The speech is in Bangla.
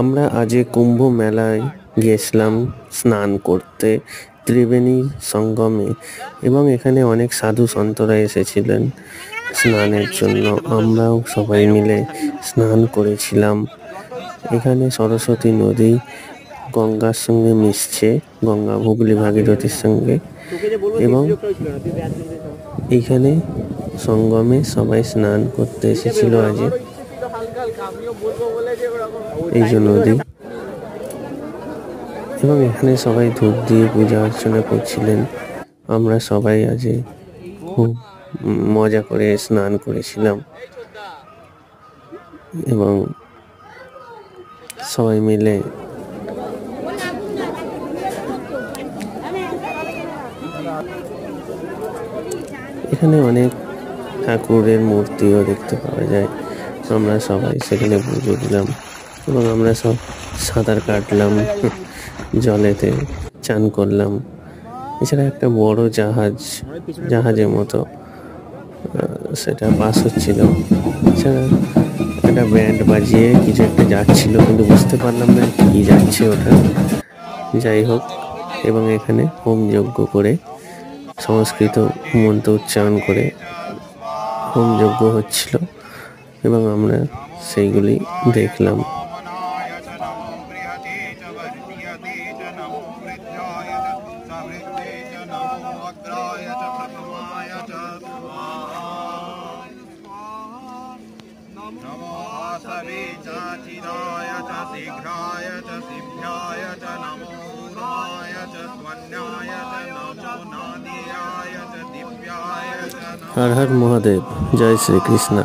আমরা আজ কুম্ভ মেলায় গিয়েছিলাম স্নান করতে ত্রিবেণী সঙ্গমে, এবং এখানে অনেক সাধু সন্তরা এসেছিলেন স্নানের জন্য। আমরাও সবাই মিলে স্নান করেছিলাম। এখানে সরস্বতী নদী গঙ্গার সঙ্গে মিশছে, গঙ্গা হুগলি ভাগীরথীর সঙ্গে, এবং এইখানে সঙ্গমে সবাই স্নান করতে এসেছিল আজ এই যে নদী। এবং এখানে সবাই ধূপ দিয়ে পূজা অর্চনা করছিলেন। আমরা সবাই আজ খুব মজা করে স্নান করেছিলাম এবং সবাই মিলে এখানে অনেক ঠাকুরের মূর্তিও দেখতে পাওয়া যায়। আমরা সবাই সেখানে পুজো দিলাম এবং আমরা সব সাঁতার কাটলাম, জলেতে চান করলাম। এছাড়া একটা বড় জাহাজের মতো সেটা পাস হচ্ছিল। এছাড়া একটা ব্যান্ড বাজিয়ে কিছু একটা যাচ্ছিল, কিন্তু বুঝতে পারলাম না কি যাচ্ছে ওটা। যাই হোক, এবং এখানে হোম যজ্ঞ করে সংস্কৃত মন্ত্র উচ্চারণ করে হোম যজ্ঞ হচ্ছিল এবং আমরা সেইগুলি দেখলাম। हर हर महादेव। जय श्री कृष्ण।